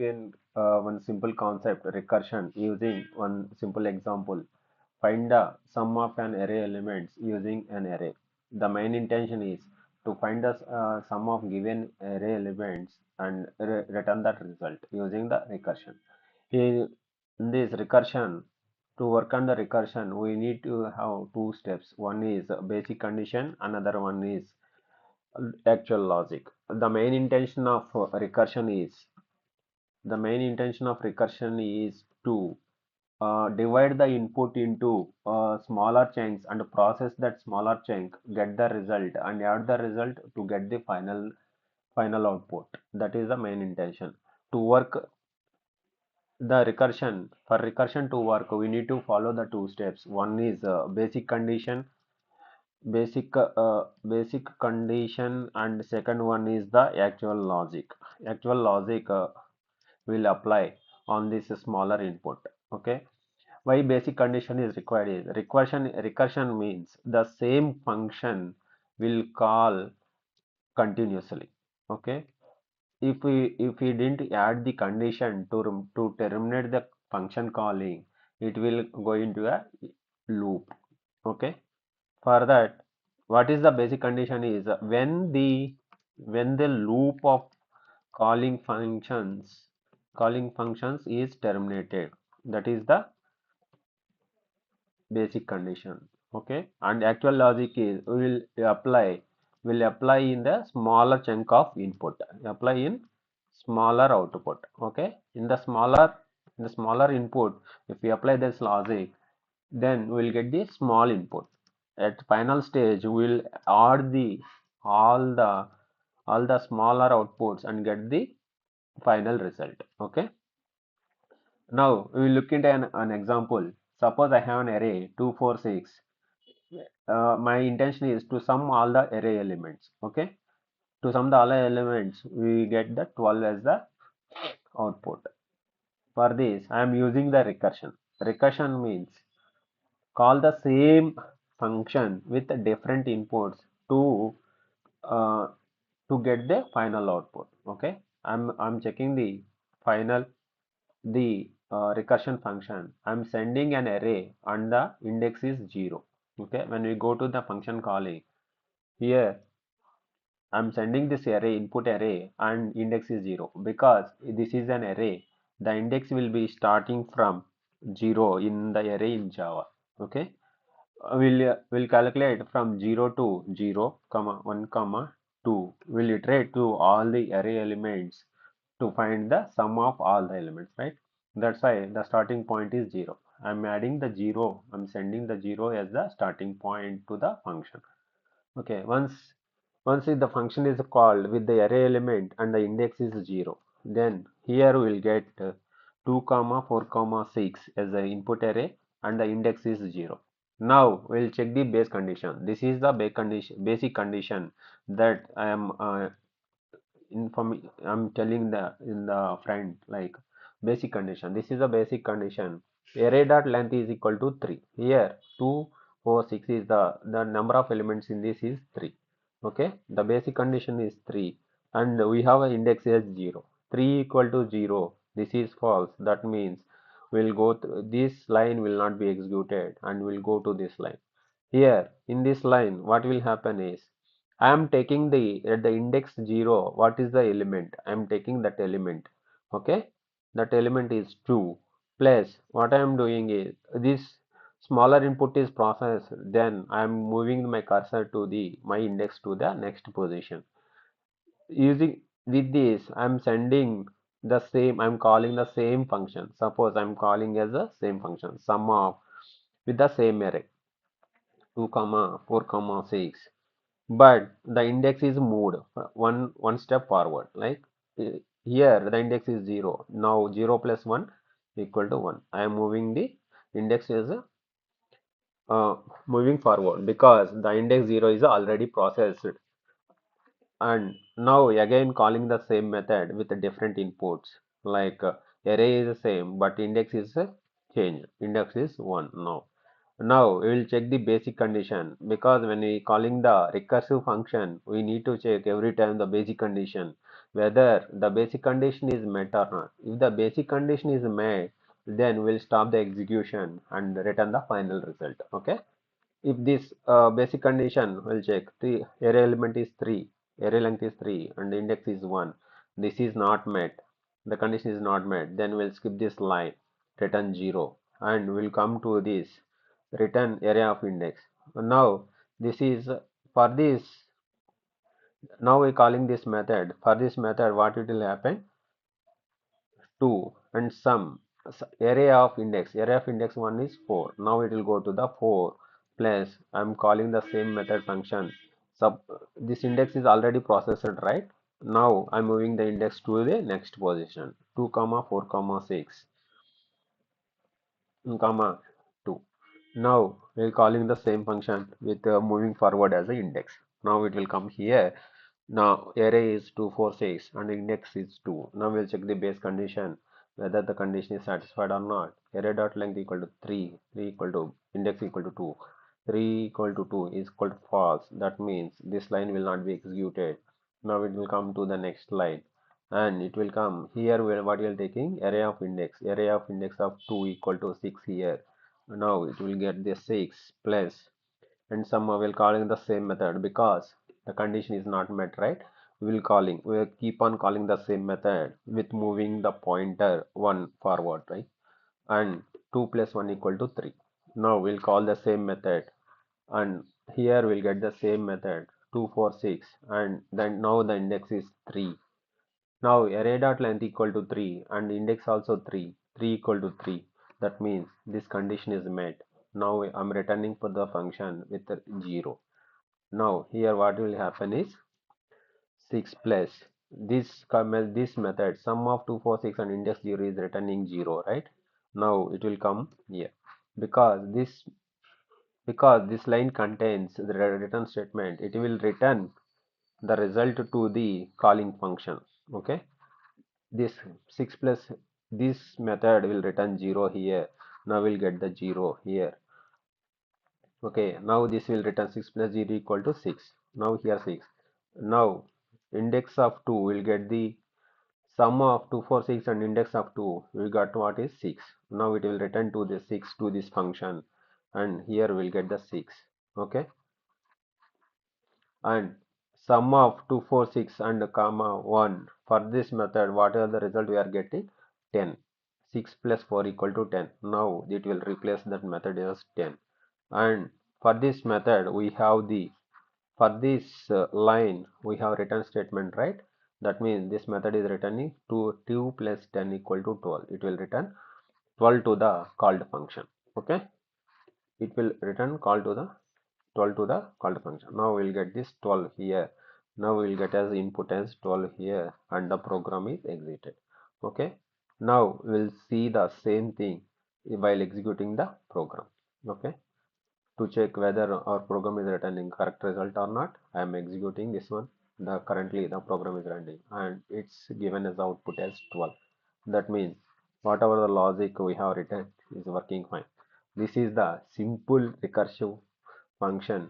in one simple concept, recursion, using one simple example. Find the sum of an array elements using an array. The main intention is to find the sum of given array elements and return that result using the recursion. In this recursion, to work on the recursion, we need to have two steps. One is basic condition, another one is actual logic. The main intention of recursion is to divide the input into smaller chunks and process that smaller chunk, get the result and add the result to get the final output. That is the main intention. To work the recursion, for recursion to work, we need to follow the two steps. One is basic condition, and second one is the actual logic. Actual logic will apply on this smaller input. Okay, why basic condition is required is recursion means the same function will call continuously. Okay, if we didn't add the condition to terminate the function calling, it will go into a loop. Okay, for that, what is the basic condition is when the loop of calling functions is terminated. That is the basic condition. Okay, and actual logic is will apply in the smaller chunk of input, apply in smaller output. Okay, in the smaller input, if we apply this logic, then we'll get the small input. At final stage, we'll add the all the all the smaller outputs and get the final result. Okay, now we will look into an example. Suppose I have an array 2, 4, 6. My intention is to sum all the array elements. Okay, to sum the all elements, we get the 12 as the output. For this, I am using the recursion. Recursion means call the same function with different inputs to uh, to get the final output. Okay, I'm checking the final recursion function. I'm sending an array and the index is 0. Okay, when we go to the function calling, here I'm sending this array input array and index is 0. Because this is an array, the index will be starting from 0 in the array in Java. Okay, we'll calculate from 0 to 0 comma 1 comma 2. We'll iterate to all the array elements to find the sum of all the elements, right? That's why the starting point is 0. I'm adding the 0. I'm sending the 0 as the starting point to the function. Okay, once the function is called with the array element and the index is 0, then here we'll get 2 comma 4 comma 6 as the input array and the index is 0. Now we'll check the base condition. This is the basic condition that I'm telling the in the front, like basic condition. This is a basic condition. Array dot length is equal to 3. Here 2, 4, 6 is the number of elements in this is 3. Okay, the basic condition is 3 and we have an index as 0. 3 equal to 0. This is false. That means we'll go through this line, will not be executed and we'll go to this line. Here in this line, what will happen is I am taking at the index 0. What is the element? I am taking that element. Okay, that element is 2. Plus what I am doing is this smaller input is processed. Then I am moving my cursor to the my index to the next position. Using with this, I am sending the same. I am calling the same function. Suppose I am calling as the same function sum of with the same array 2 comma 4 comma 6, but the index is moved one step forward. Like here the index is 0. Now 0 plus 1 equal to 1. I am moving the index is uh, moving forward because the index 0 is already processed, and now again calling the same method with the different inputs. Like array is the same but index is changed. Index is 1 now. Now we will check the basic condition, because when we calling the recursive function, we need to check every time the basic condition. whether the basic condition is met or not. If the basic condition is met, then we'll stop the execution and return the final result. Okay. If this basic condition, we'll check the array element is 3, array length is 3, and the index is 1. This is not met. The condition is not met. Then we'll skip this line, return 0, and we'll come to this return array of index. Now, this is for this. Now we're calling this method. For this method, what it will happen? 2 and sum array of index 1 is 4. Now it will go to the 4 plus I'm calling the same method function. Sub this index is already processed, right? Now I'm moving the index to the next position, 2 comma 4 comma 6 comma 2. Now we're calling the same function with moving forward as an index. Now it will come here. Now array is 246 and index is 2. Now we'll check the base condition whether the condition is satisfied or not. Array dot length equal to 3, 3 equal to index equal to 2. 3 equal to 2 is equal to false. That means this line will not be executed. Now it will come to the next line and it will come here what we are taking array of index of 2 equal to 6 here. Now it will get the 6 plus and somehow we'll calling the same method because the condition is not met, right? We'll keep on calling the same method with moving the pointer 1 forward, right? And 2 plus 1 equal to 3. Now we'll call the same method and here we'll get the same method 2 4 6 and then now the index is 3. Now array dot length equal to 3 and index also 3, 3 equal to 3. That means this condition is met. Now I'm returning for the function with 0. Now here what will happen is 6 plus this method sum of 246 and index 0 is returning 0, right? Now it will come here because this line contains the return statement. It will return the result to the calling function. Okay, this 6 plus this method will return 0 here. Now we'll get the 0 here. Okay, now this will return 6 plus 0 equal to 6. Now here 6. Now index of 2 will get the sum of 246 and index of 2 we got what is 6. Now it will return to the 6 to this function and here we'll get the 6. Okay, and sum of 246 and comma 1 for this method what are the result we are getting? 10. 6 plus 4 equal to 10. Now it will replace that method as 10 and for this method we have the for this line we have return statement, right? That means this method is returning to 2 plus 10 equal to 12. It will return 12 to the called function. Okay, it will return call to the 12 to the called function. Now we'll get this 12 here. Now we'll get as input as 12 here and the program is exited. Okay, now we'll see the same thing while executing the program. Okay, to check whether our program is returning correct result or not, I am executing this one. Currently the program is running and it's given as output as 12. That means whatever the logic we have written is working fine. This is the simple recursive function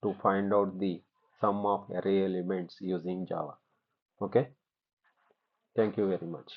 to find out the sum of array elements using Java. Okay, thank you very much.